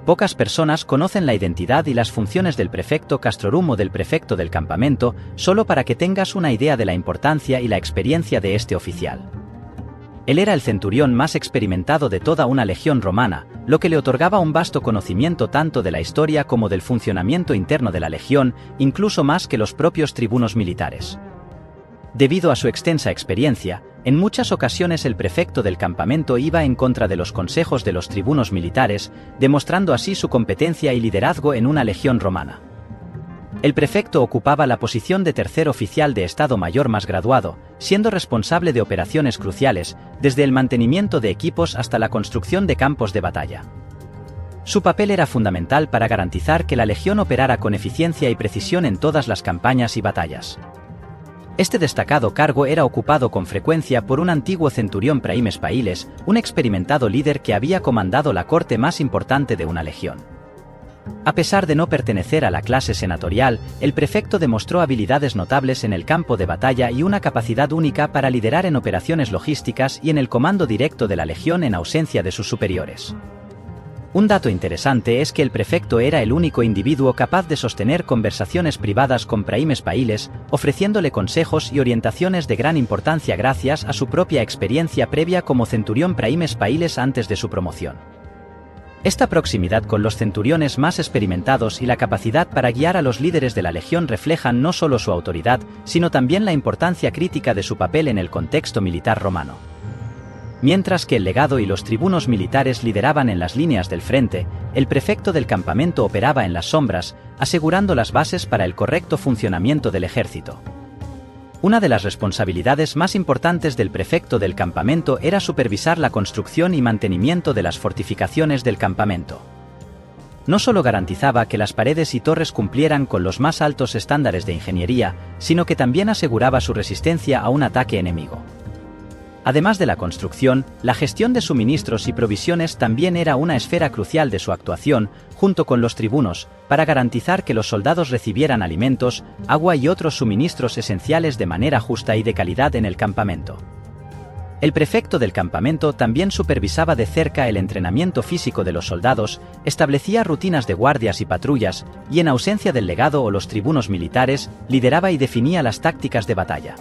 pocas personas conocen la identidad y las funciones del prefecto castrorum o del prefecto del campamento, solo para que tengas una idea de la importancia y la experiencia de este oficial. Él era el centurión más experimentado de toda una legión romana, lo que le otorgaba un vasto conocimiento tanto de la historia como del funcionamiento interno de la legión, incluso más que los propios tribunos militares. Debido a su extensa experiencia, en muchas ocasiones el prefecto del campamento iba en contra de los consejos de los tribunos militares, demostrando así su competencia y liderazgo en una legión romana. El prefecto ocupaba la posición de tercer oficial de Estado Mayor más graduado, siendo responsable de operaciones cruciales, desde el mantenimiento de equipos hasta la construcción de campos de batalla. Su papel era fundamental para garantizar que la legión operara con eficiencia y precisión en todas las campañas y batallas. Este destacado cargo era ocupado con frecuencia por un antiguo centurión Praemes Pailes, un experimentado líder que había comandado la corte más importante de una legión. A pesar de no pertenecer a la clase senatorial, el prefecto demostró habilidades notables en el campo de batalla y una capacidad única para liderar en operaciones logísticas y en el comando directo de la legión en ausencia de sus superiores. Un dato interesante es que el prefecto era el único individuo capaz de sostener conversaciones privadas con Praemes Pailes, ofreciéndole consejos y orientaciones de gran importancia gracias a su propia experiencia previa como centurión Praemes Pailes antes de su promoción. Esta proximidad con los centuriones más experimentados y la capacidad para guiar a los líderes de la legión reflejan no solo su autoridad, sino también la importancia crítica de su papel en el contexto militar romano. Mientras que el legado y los tribunos militares lideraban en las líneas del frente, el prefecto del campamento operaba en las sombras, asegurando las bases para el correcto funcionamiento del ejército. Una de las responsabilidades más importantes del prefecto del campamento era supervisar la construcción y mantenimiento de las fortificaciones del campamento. No solo garantizaba que las paredes y torres cumplieran con los más altos estándares de ingeniería, sino que también aseguraba su resistencia a un ataque enemigo. Además de la construcción, la gestión de suministros y provisiones también era una esfera crucial de su actuación, junto con los tribunos, para garantizar que los soldados recibieran alimentos, agua y otros suministros esenciales de manera justa y de calidad en el campamento. El prefecto del campamento también supervisaba de cerca el entrenamiento físico de los soldados, establecía rutinas de guardias y patrullas, y en ausencia del legado o los tribunos militares, lideraba y definía las tácticas de batalla.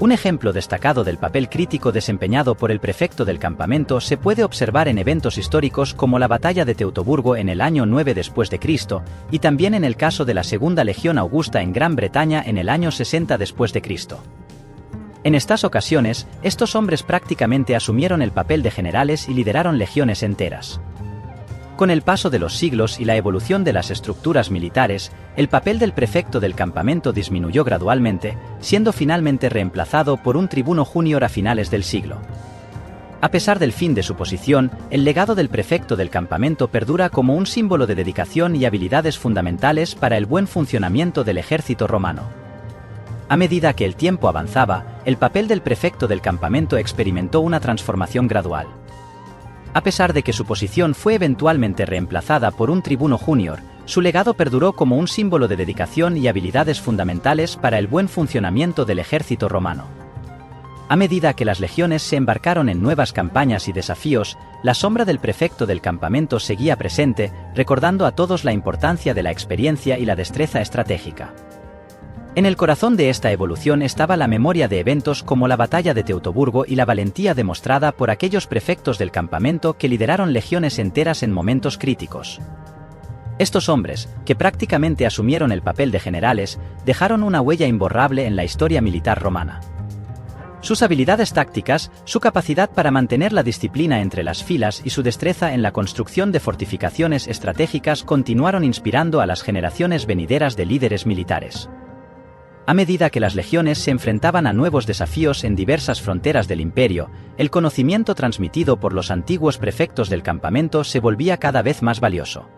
Un ejemplo destacado del papel crítico desempeñado por el prefecto del campamento se puede observar en eventos históricos como la batalla de Teutoburgo en el año 9 después de Cristo, y también en el caso de la Segunda Legión Augusta en Gran Bretaña en el año 60 después de Cristo. En estas ocasiones, estos hombres prácticamente asumieron el papel de generales y lideraron legiones enteras. Con el paso de los siglos y la evolución de las estructuras militares, el papel del prefecto del campamento disminuyó gradualmente, siendo finalmente reemplazado por un tribuno junior a finales del siglo. A pesar del fin de su posición, el legado del prefecto del campamento perdura como un símbolo de dedicación y habilidades fundamentales para el buen funcionamiento del ejército romano. A medida que el tiempo avanzaba, el papel del prefecto del campamento experimentó una transformación gradual. A pesar de que su posición fue eventualmente reemplazada por un tribuno junior, su legado perduró como un símbolo de dedicación y habilidades fundamentales para el buen funcionamiento del ejército romano. A medida que las legiones se embarcaron en nuevas campañas y desafíos, la sombra del prefecto del campamento seguía presente, recordando a todos la importancia de la experiencia y la destreza estratégica. En el corazón de esta evolución estaba la memoria de eventos como la batalla de Teutoburgo y la valentía demostrada por aquellos prefectos del campamento que lideraron legiones enteras en momentos críticos. Estos hombres, que prácticamente asumieron el papel de generales, dejaron una huella imborrable en la historia militar romana. Sus habilidades tácticas, su capacidad para mantener la disciplina entre las filas y su destreza en la construcción de fortificaciones estratégicas continuaron inspirando a las generaciones venideras de líderes militares. A medida que las legiones se enfrentaban a nuevos desafíos en diversas fronteras del imperio, el conocimiento transmitido por los antiguos prefectos del campamento se volvía cada vez más valioso.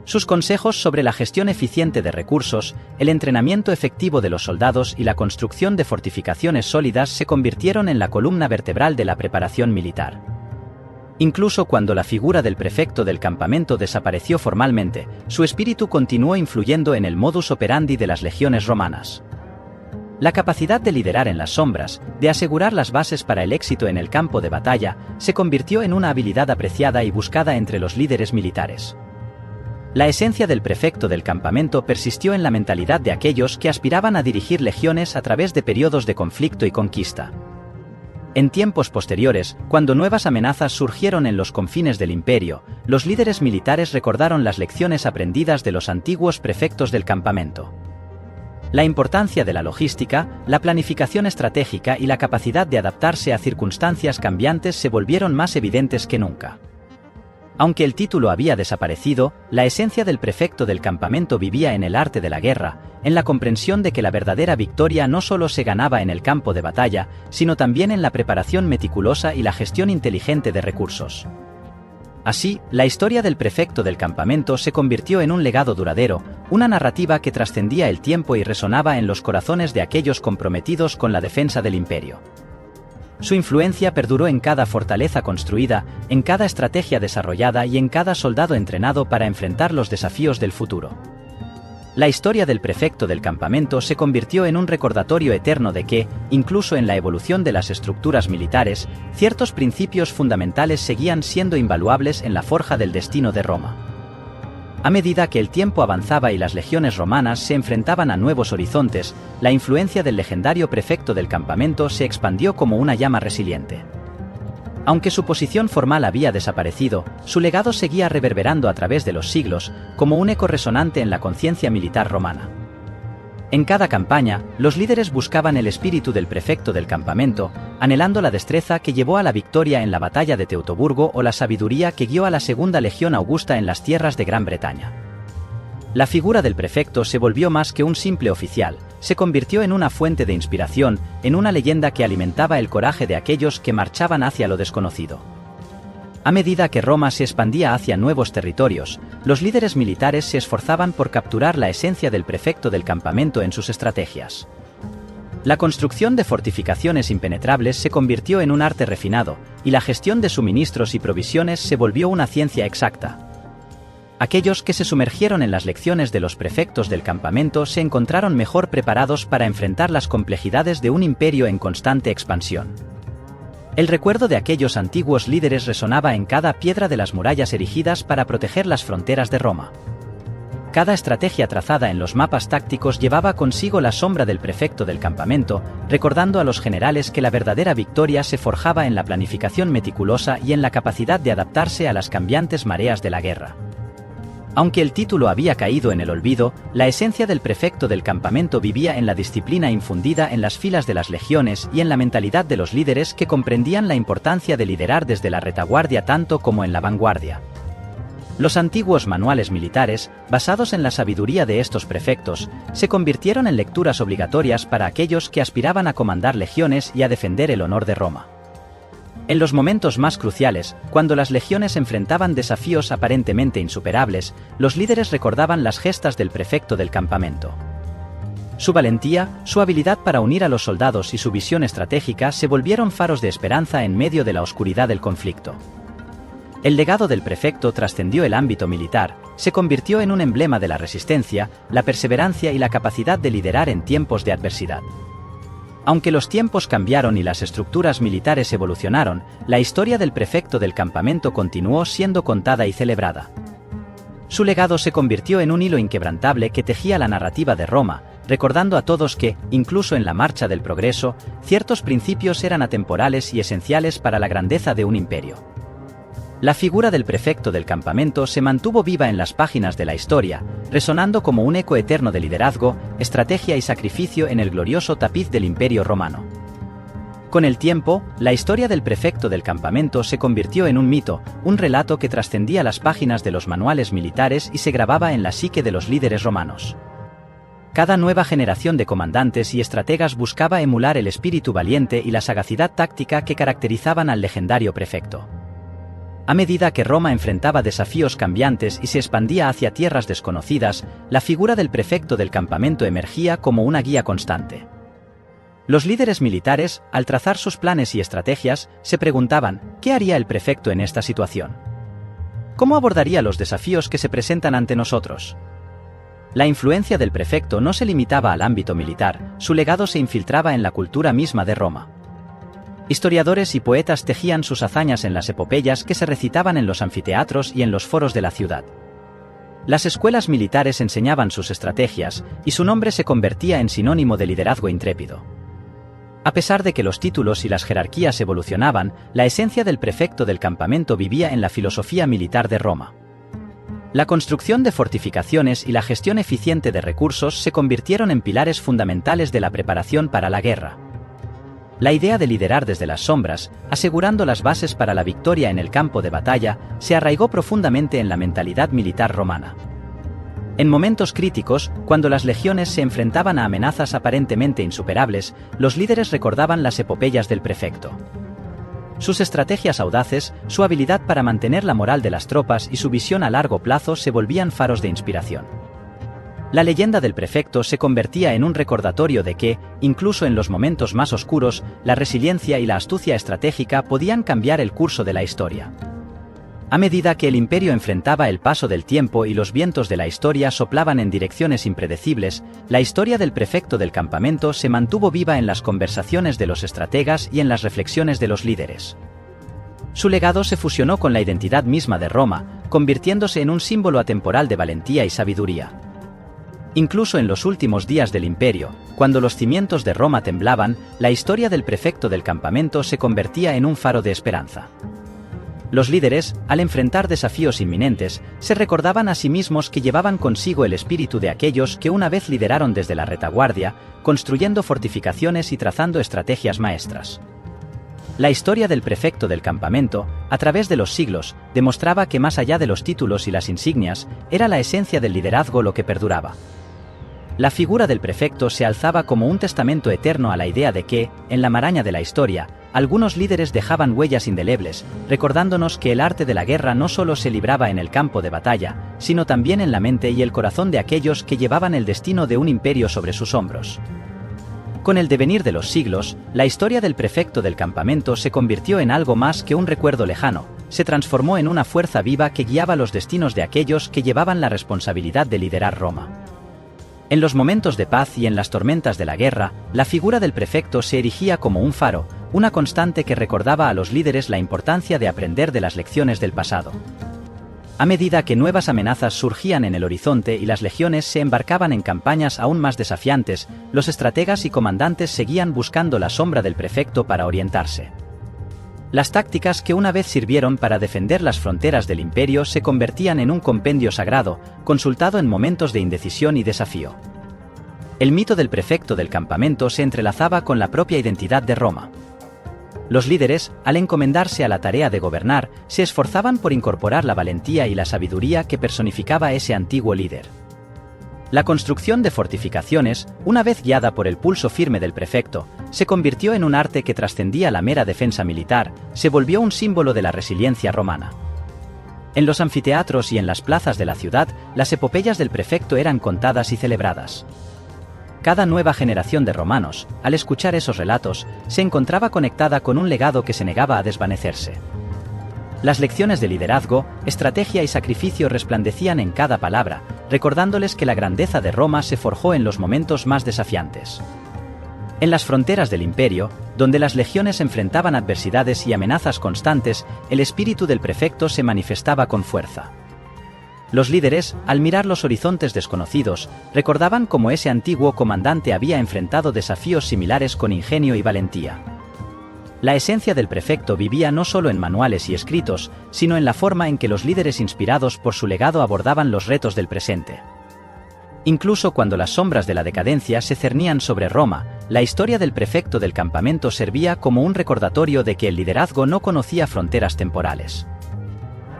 Sus consejos sobre la gestión eficiente de recursos, el entrenamiento efectivo de los soldados y la construcción de fortificaciones sólidas se convirtieron en la columna vertebral de la preparación militar. Incluso cuando la figura del prefecto del campamento desapareció formalmente, su espíritu continuó influyendo en el modus operandi de las legiones romanas. La capacidad de liderar en las sombras, de asegurar las bases para el éxito en el campo de batalla, se convirtió en una habilidad apreciada y buscada entre los líderes militares. La esencia del prefecto del campamento persistió en la mentalidad de aquellos que aspiraban a dirigir legiones a través de periodos de conflicto y conquista. En tiempos posteriores, cuando nuevas amenazas surgieron en los confines del imperio, los líderes militares recordaron las lecciones aprendidas de los antiguos prefectos del campamento. La importancia de la logística, la planificación estratégica y la capacidad de adaptarse a circunstancias cambiantes se volvieron más evidentes que nunca. Aunque el título había desaparecido, la esencia del prefecto del campamento vivía en el arte de la guerra, en la comprensión de que la verdadera victoria no solo se ganaba en el campo de batalla, sino también en la preparación meticulosa y la gestión inteligente de recursos. Así, la historia del prefecto del campamento se convirtió en un legado duradero, una narrativa que trascendía el tiempo y resonaba en los corazones de aquellos comprometidos con la defensa del imperio. Su influencia perduró en cada fortaleza construida, en cada estrategia desarrollada y en cada soldado entrenado para enfrentar los desafíos del futuro. La historia del prefecto del campamento se convirtió en un recordatorio eterno de que, incluso en la evolución de las estructuras militares, ciertos principios fundamentales seguían siendo invaluables en la forja del destino de Roma. A medida que el tiempo avanzaba y las legiones romanas se enfrentaban a nuevos horizontes, la influencia del legendario prefecto del campamento se expandió como una llama resiliente. Aunque su posición formal había desaparecido, su legado seguía reverberando a través de los siglos, como un eco resonante en la conciencia militar romana. En cada campaña, los líderes buscaban el espíritu del prefecto del campamento, anhelando la destreza que llevó a la victoria en la batalla de Teutoburgo o la sabiduría que guió a la Segunda Legión Augusta en las tierras de Gran Bretaña. La figura del prefecto se volvió más que un simple oficial, se convirtió en una fuente de inspiración, en una leyenda que alimentaba el coraje de aquellos que marchaban hacia lo desconocido. A medida que Roma se expandía hacia nuevos territorios, los líderes militares se esforzaban por capturar la esencia del prefecto del campamento en sus estrategias. La construcción de fortificaciones impenetrables se convirtió en un arte refinado, y la gestión de suministros y provisiones se volvió una ciencia exacta. Aquellos que se sumergieron en las lecciones de los prefectos del campamento se encontraron mejor preparados para enfrentar las complejidades de un imperio en constante expansión. El recuerdo de aquellos antiguos líderes resonaba en cada piedra de las murallas erigidas para proteger las fronteras de Roma. Cada estrategia trazada en los mapas tácticos llevaba consigo la sombra del prefecto del campamento, recordando a los generales que la verdadera victoria se forjaba en la planificación meticulosa y en la capacidad de adaptarse a las cambiantes mareas de la guerra. Aunque el título había caído en el olvido, la esencia del prefecto del campamento vivía en la disciplina infundida en las filas de las legiones y en la mentalidad de los líderes que comprendían la importancia de liderar desde la retaguardia tanto como en la vanguardia. Los antiguos manuales militares, basados en la sabiduría de estos prefectos, se convirtieron en lecturas obligatorias para aquellos que aspiraban a comandar legiones y a defender el honor de Roma. En los momentos más cruciales, cuando las legiones enfrentaban desafíos aparentemente insuperables, los líderes recordaban las gestas del prefecto del campamento. Su valentía, su habilidad para unir a los soldados y su visión estratégica se volvieron faros de esperanza en medio de la oscuridad del conflicto. El legado del prefecto trascendió el ámbito militar, se convirtió en un emblema de la resistencia, la perseverancia y la capacidad de liderar en tiempos de adversidad. Aunque los tiempos cambiaron y las estructuras militares evolucionaron, la historia del prefecto del campamento continuó siendo contada y celebrada. Su legado se convirtió en un hilo inquebrantable que tejía la narrativa de Roma, recordando a todos que, incluso en la marcha del progreso, ciertos principios eran atemporales y esenciales para la grandeza de un imperio. La figura del prefecto del campamento se mantuvo viva en las páginas de la historia, resonando como un eco eterno de liderazgo, estrategia y sacrificio en el glorioso tapiz del Imperio Romano. Con el tiempo, la historia del prefecto del campamento se convirtió en un mito, un relato que trascendía las páginas de los manuales militares y se grababa en la psique de los líderes romanos. Cada nueva generación de comandantes y estrategas buscaba emular el espíritu valiente y la sagacidad táctica que caracterizaban al legendario prefecto. A medida que Roma enfrentaba desafíos cambiantes y se expandía hacia tierras desconocidas, la figura del prefecto del campamento emergía como una guía constante. Los líderes militares, al trazar sus planes y estrategias, se preguntaban, ¿qué haría el prefecto en esta situación? ¿Cómo abordaría los desafíos que se presentan ante nosotros? La influencia del prefecto no se limitaba al ámbito militar, su legado se infiltraba en la cultura misma de Roma. Historiadores y poetas tejían sus hazañas en las epopeyas que se recitaban en los anfiteatros y en los foros de la ciudad. Las escuelas militares enseñaban sus estrategias, y su nombre se convertía en sinónimo de liderazgo intrépido. A pesar de que los títulos y las jerarquías evolucionaban, la esencia del prefecto del campamento vivía en la filosofía militar de Roma. La construcción de fortificaciones y la gestión eficiente de recursos se convirtieron en pilares fundamentales de la preparación para la guerra. La idea de liderar desde las sombras, asegurando las bases para la victoria en el campo de batalla, se arraigó profundamente en la mentalidad militar romana. En momentos críticos, cuando las legiones se enfrentaban a amenazas aparentemente insuperables, los líderes recordaban las epopeyas del prefecto. Sus estrategias audaces, su habilidad para mantener la moral de las tropas y su visión a largo plazo se volvían faros de inspiración. La leyenda del prefecto se convertía en un recordatorio de que, incluso en los momentos más oscuros, la resiliencia y la astucia estratégica podían cambiar el curso de la historia. A medida que el imperio enfrentaba el paso del tiempo y los vientos de la historia soplaban en direcciones impredecibles, la historia del prefecto del campamento se mantuvo viva en las conversaciones de los estrategas y en las reflexiones de los líderes. Su legado se fusionó con la identidad misma de Roma, convirtiéndose en un símbolo atemporal de valentía y sabiduría. Incluso en los últimos días del imperio, cuando los cimientos de Roma temblaban, la historia del prefecto del campamento se convertía en un faro de esperanza. Los líderes, al enfrentar desafíos inminentes, se recordaban a sí mismos que llevaban consigo el espíritu de aquellos que una vez lideraron desde la retaguardia, construyendo fortificaciones y trazando estrategias maestras. La historia del prefecto del campamento, a través de los siglos, demostraba que más allá de los títulos y las insignias, era la esencia del liderazgo lo que perduraba. La figura del prefecto se alzaba como un testamento eterno a la idea de que, en la maraña de la historia, algunos líderes dejaban huellas indelebles, recordándonos que el arte de la guerra no solo se libraba en el campo de batalla, sino también en la mente y el corazón de aquellos que llevaban el destino de un imperio sobre sus hombros. Con el devenir de los siglos, la historia del prefecto del campamento se convirtió en algo más que un recuerdo lejano, se transformó en una fuerza viva que guiaba los destinos de aquellos que llevaban la responsabilidad de liderar Roma. En los momentos de paz y en las tormentas de la guerra, la figura del prefecto se erigía como un faro, una constante que recordaba a los líderes la importancia de aprender de las lecciones del pasado. A medida que nuevas amenazas surgían en el horizonte y las legiones se embarcaban en campañas aún más desafiantes, los estrategas y comandantes seguían buscando la sombra del prefecto para orientarse. Las tácticas que una vez sirvieron para defender las fronteras del imperio se convertían en un compendio sagrado, consultado en momentos de indecisión y desafío. El mito del prefecto del campamento se entrelazaba con la propia identidad de Roma. Los líderes, al encomendarse a la tarea de gobernar, se esforzaban por incorporar la valentía y la sabiduría que personificaba ese antiguo líder. La construcción de fortificaciones, una vez guiada por el pulso firme del prefecto, se convirtió en un arte que trascendía la mera defensa militar, se volvió un símbolo de la resiliencia romana. En los anfiteatros y en las plazas de la ciudad, las epopeyas del prefecto eran contadas y celebradas. Cada nueva generación de romanos, al escuchar esos relatos, se encontraba conectada con un legado que se negaba a desvanecerse. Las lecciones de liderazgo, estrategia y sacrificio resplandecían en cada palabra, recordándoles que la grandeza de Roma se forjó en los momentos más desafiantes. En las fronteras del imperio, donde las legiones enfrentaban adversidades y amenazas constantes, el espíritu del prefecto se manifestaba con fuerza. Los líderes, al mirar los horizontes desconocidos, recordaban cómo ese antiguo comandante había enfrentado desafíos similares con ingenio y valentía. La esencia del prefecto vivía no solo en manuales y escritos, sino en la forma en que los líderes inspirados por su legado abordaban los retos del presente. Incluso cuando las sombras de la decadencia se cernían sobre Roma, la historia del prefecto del campamento servía como un recordatorio de que el liderazgo no conocía fronteras temporales.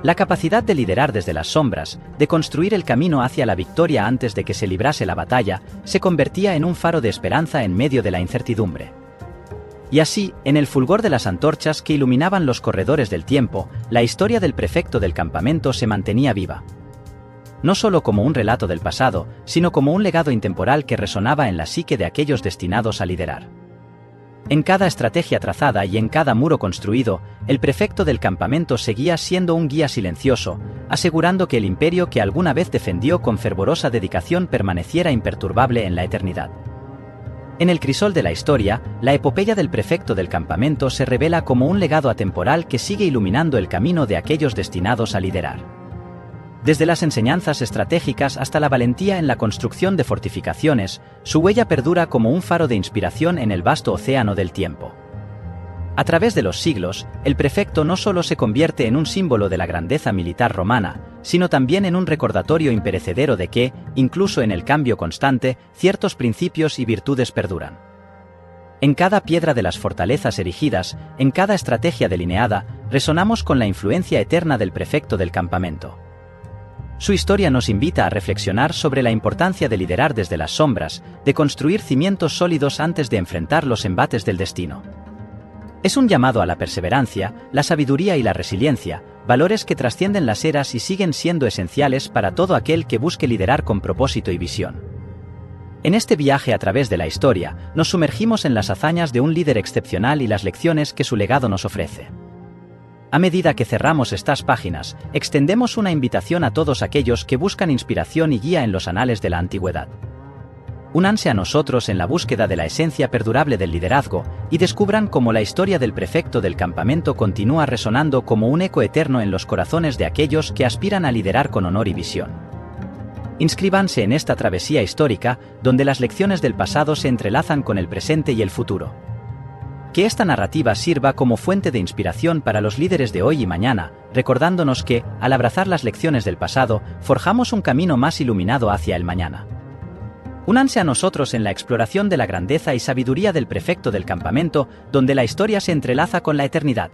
La capacidad de liderar desde las sombras, de construir el camino hacia la victoria antes de que se librase la batalla, se convertía en un faro de esperanza en medio de la incertidumbre. Y así, en el fulgor de las antorchas que iluminaban los corredores del tiempo, la historia del prefecto del campamento se mantenía viva. No solo como un relato del pasado, sino como un legado intemporal que resonaba en la psique de aquellos destinados a liderar. En cada estrategia trazada y en cada muro construido, el prefecto del campamento seguía siendo un guía silencioso, asegurando que el imperio que alguna vez defendió con fervorosa dedicación permaneciera imperturbable en la eternidad. En el crisol de la historia, la epopeya del prefecto del campamento se revela como un legado atemporal que sigue iluminando el camino de aquellos destinados a liderar. Desde las enseñanzas estratégicas hasta la valentía en la construcción de fortificaciones, su huella perdura como un faro de inspiración en el vasto océano del tiempo. A través de los siglos, el prefecto no solo se convierte en un símbolo de la grandeza militar romana, sino también en un recordatorio imperecedero de que, incluso en el cambio constante, ciertos principios y virtudes perduran. En cada piedra de las fortalezas erigidas, en cada estrategia delineada, resonamos con la influencia eterna del prefecto del campamento. Su historia nos invita a reflexionar sobre la importancia de liderar desde las sombras, de construir cimientos sólidos antes de enfrentar los embates del destino. Es un llamado a la perseverancia, la sabiduría y la resiliencia, valores que trascienden las eras y siguen siendo esenciales para todo aquel que busque liderar con propósito y visión. En este viaje a través de la historia, nos sumergimos en las hazañas de un líder excepcional y las lecciones que su legado nos ofrece. A medida que cerramos estas páginas, extendemos una invitación a todos aquellos que buscan inspiración y guía en los anales de la antigüedad. Únanse a nosotros en la búsqueda de la esencia perdurable del liderazgo y descubran cómo la historia del prefecto del campamento continúa resonando como un eco eterno en los corazones de aquellos que aspiran a liderar con honor y visión. Inscríbanse en esta travesía histórica, donde las lecciones del pasado se entrelazan con el presente y el futuro. Que esta narrativa sirva como fuente de inspiración para los líderes de hoy y mañana, recordándonos que, al abrazar las lecciones del pasado, forjamos un camino más iluminado hacia el mañana. Únanse a nosotros en la exploración de la grandeza y sabiduría del prefecto del campamento, donde la historia se entrelaza con la eternidad.